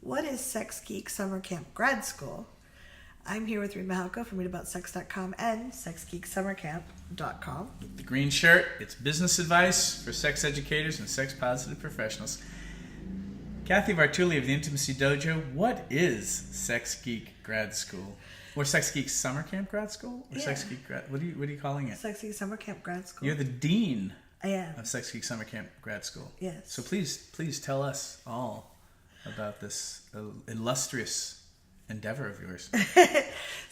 What is Sex Geek Summer Camp Grad School? I'm here with Rima Hauka from readaboutsex.com and sexgeeksummercamp.com. The green shirt, it's business advice for sex educators and sex-positive professionals. Kathy Vartuli of the Intimacy Dojo, what is Sex Geek Grad School? Or Sex Geek Summer Camp Grad School? Or Sex Geek Grad... What are you calling it? Sex Geek Summer Camp Grad School. You're the dean I am. of Sex Geek Summer Camp Grad School. Yes. So please tell us all about this illustrious endeavor of yours.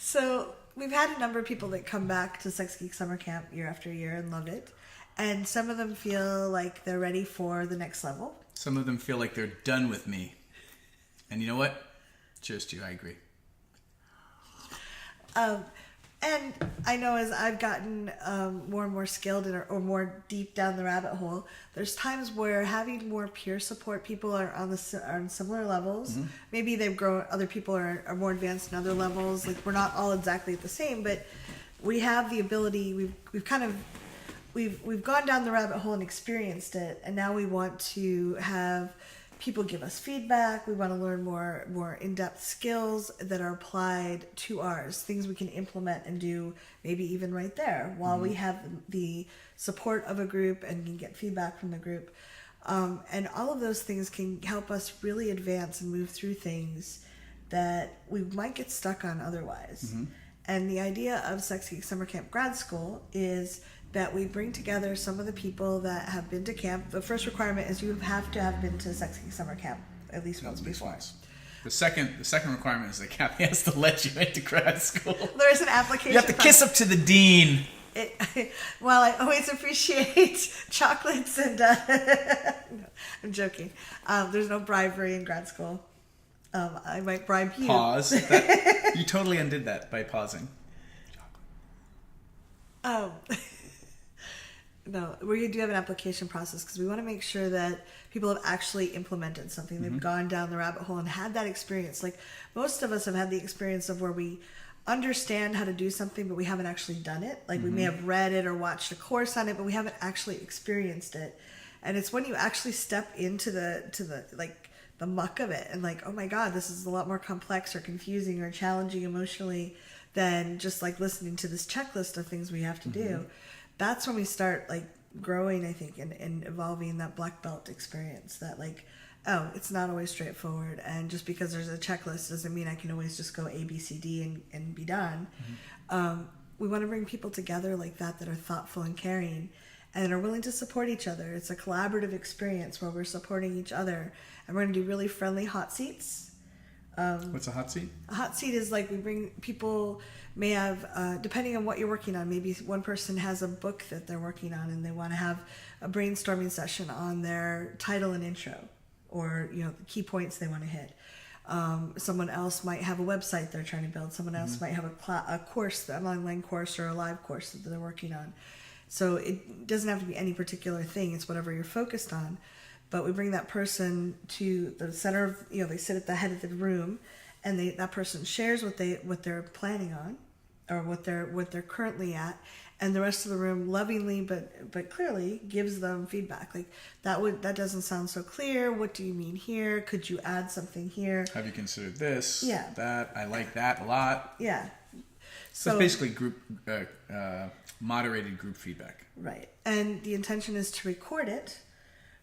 So we've had a number of people that come back to Sex Geek Summer Camp year after year and love it. And some of them feel like they're ready for the next level. Some of them feel like they're done with me. And you know what? Cheers to you. I agree. And I know as I've gotten more and more skilled or more deep down the rabbit hole, there's times where having more peer support, people are on similar levels. Mm-hmm. Maybe they've grown, other people are more advanced in other levels. Like we're not all exactly the same, but we have the ability. We've gone down the rabbit hole and experienced it, and now we want to have people give us feedback. We want to learn more in-depth skills that are applied to ours, things we can implement and do maybe even right there while we have the support of a group and can get feedback from the group. And all of those things can help us really advance and move through things that we might get stuck on otherwise. Mm-hmm. And the idea of Sex Geek Summer Camp Grad School is that we bring together some of the people that have been to camp. The first requirement is you have to have been to Sex Geek Summer Camp at least once before. The second requirement is that Kathy has to let you into grad school. There's an application. You have to kiss up to the dean. Well, I always appreciate chocolates and... No, I'm joking. There's no bribery in grad school. I might bribe you. Pause. You totally undid that by pausing. No, we do have an application process because we want to make sure that people have actually implemented something. They've gone down the rabbit hole and had that experience. Like most of us have had the experience of where we understand how to do something, but we haven't actually done it. Like we may have read it or watched a course on it, but we haven't actually experienced it. And it's when you actually step into the muck of it and like, oh my God, this is a lot more complex or confusing or challenging emotionally than just like listening to this checklist of things we have to do. That's when we start like growing, I think, and evolving that black belt experience that like, oh, it's not always straightforward. And just because there's a checklist doesn't mean I can always just go A, B, C, D and be done. We want to bring people together like that are thoughtful and caring and are willing to support each other. It's a collaborative experience where we're supporting each other. And we're going to do really friendly hot seats. What's a hot seat? A hot seat is like we bring people may have, depending on what you're working on, maybe one person has a book that they're working on and they want to have a brainstorming session on their title and intro or, the key points they want to hit. Someone else might have a website they're trying to build. Someone else might have a course, an online course or a live course that they're working on. So it doesn't have to be any particular thing. It's whatever you're focused on. But we bring that person to the center of, they sit at the head of the room and that person shares what they're planning on or what they're currently at, and the rest of the room lovingly but clearly gives them feedback. Like that doesn't sound so clear. What do you mean here? Could you add something here? Have you considered this? Yeah. That? I like that a lot. Yeah. So it's basically group moderated group feedback. Right. And the intention is to record it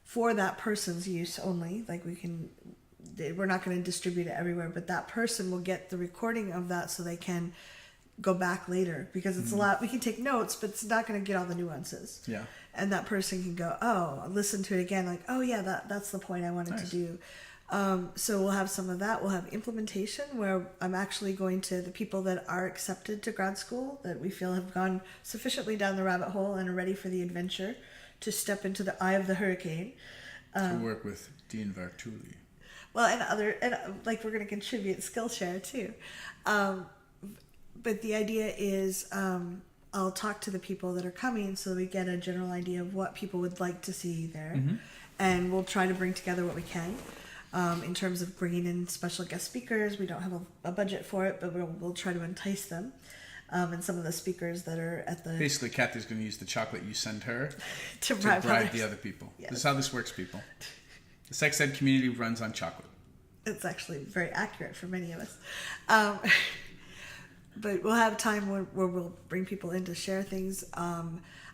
for that person's use only. Like we're not going to distribute it everywhere, but that person will get the recording of that so they can go back later because it's a lot. We can take notes, but it's not going to get all the nuances. Yeah. And that person can go, oh, listen to it again. Like, oh yeah, that's the point I wanted to do. So we'll have some of that. We'll have implementation where I'm actually going to the people that are accepted to grad school that we feel have gone sufficiently down the rabbit hole and are ready for the adventure to step into the eye of the hurricane. To work with Dean Vartuli. Well, and we're going to contribute Skillshare too. But the idea is I'll talk to the people that are coming so we get a general idea of what people would like to see there. And we'll try to bring together what we can. In terms of bringing in special guest speakers, we don't have a budget for it, but we'll try to entice them. And some of the speakers that are at the... Basically, Kathy's going to use the chocolate you send her to bribe the other people. Yes. This is how this works, people. The sex ed community runs on chocolate. It's actually very accurate for many of us. But we'll have time where we'll bring people in to share things.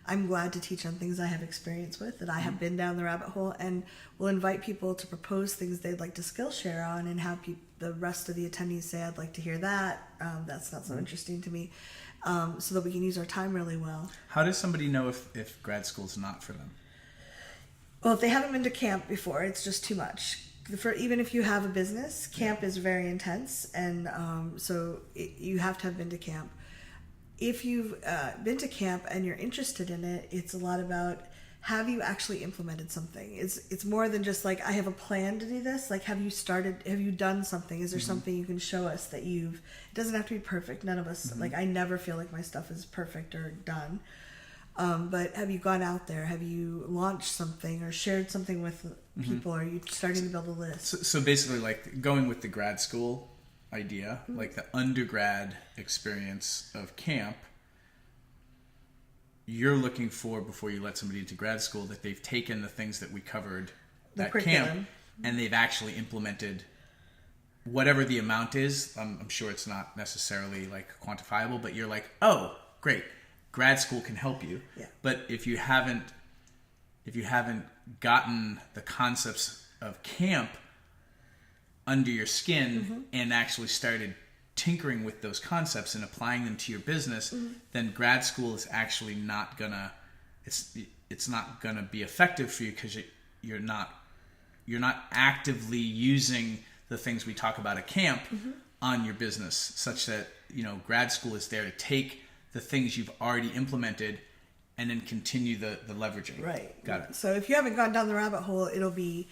I'm glad to teach on things I have experience with, that I have been down the rabbit hole, and we'll invite people to propose things they'd like to Skillshare on, and have the rest of the attendees say, I'd like to hear that. That's not so interesting to me, so that we can use our time really well. How does somebody know if grad school's not for them? Well, if they haven't been to camp before, it's just too much. Even if you have a business, camp is very intense, and you have to have been to camp. If you've been to camp and you're interested in it, it's a lot about, have you actually implemented something? It's more than just like, I have a plan to do this. Like, have you done something? Is there something you can show us that it doesn't have to be perfect. None of us, like, I never feel like my stuff is perfect or done. But have you gone out there? Have you launched something or shared something with people? Are you starting to build a list? So basically, like, going with the grad school idea, like the undergrad experience of camp, you're looking for, before you let somebody into grad school, that they've taken the things that we covered at camp and they've actually implemented whatever the amount is. I'm sure it's not necessarily like quantifiable, but you're like, oh, great, grad school can help you. Yeah. But if you haven't gotten the concepts of camp under your skin and actually started tinkering with those concepts and applying them to your business, then grad school is actually not gonna be effective for you, because you're not actively using the things we talk about at camp on your business, such that, you know, grad school is there to take the things you've already implemented and then continue the leveraging. Right. Got it. So if you haven't gone down the rabbit hole, it'll be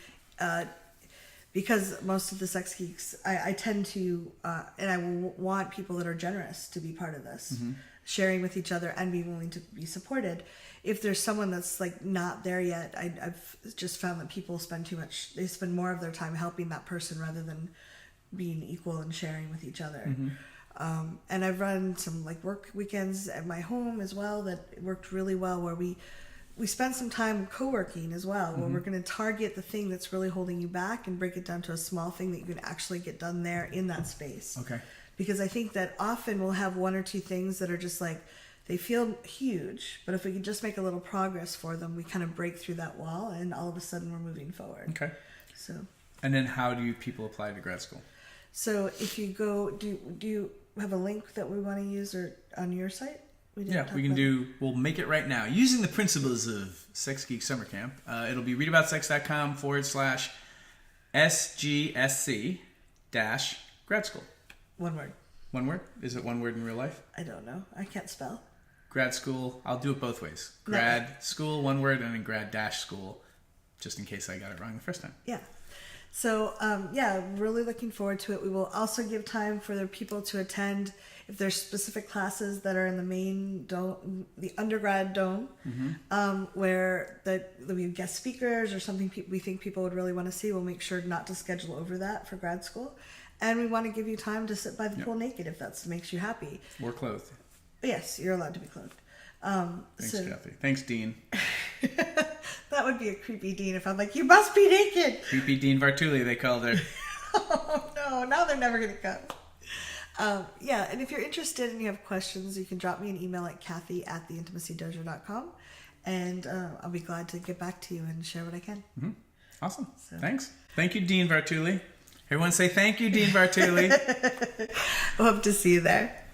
because most of the sex geeks, I tend to, and I want people that are generous to be part of this, sharing with each other and being willing to be supported. If there's someone that's like not there yet, I've just found that people they spend more of their time helping that person rather than being equal and sharing with each other. And I've run some like work weekends at my home as well that worked really well, where we spend some time co-working as well, where we're going to target the thing that's really holding you back and break it down to a small thing that you can actually get done there in that space. Okay. Because I think that often we'll have one or two things that are just like, they feel huge, but if we can just make a little progress for them, we kind of break through that wall, and all of a sudden we're moving forward. Okay. So. And then how do people apply to grad school? So if you go, do you have a link that we want to use or on your site? We'll make it right now. Using the principles of Sex Geek Summer Camp, it'll be readaboutsex.com/SGSC grad school. One word. One word? Is it one word in real life? I don't know. I can't spell. Grad school. I'll do it both ways. Grad school, one word, and then grad school, just in case I got it wrong the first time. Yeah. So, really looking forward to it. We will also give time for the people to attend if there's specific classes that are in the main dome, the undergrad dome, where we have guest speakers or something we think people would really want to see. We'll make sure not to schedule over that for grad school. And we want to give you time to sit by the pool naked if that makes you happy. Or clothed. Yes, you're allowed to be clothed. Thanks, Kathy. Thanks, Dean. That would be a creepy Dean if I'm like, you must be naked. Creepy Dean Vartuli, they called her. Oh, no. Now they're never going to come. And if you're interested and you have questions, you can drop me an email at Kathy@theintimacydojo.com, and I'll be glad to get back to you and share what I can. Awesome. So. Thanks. Thank you, Dean Vartuli. Everyone say thank you, Dean Vartuli. Hope to see you there.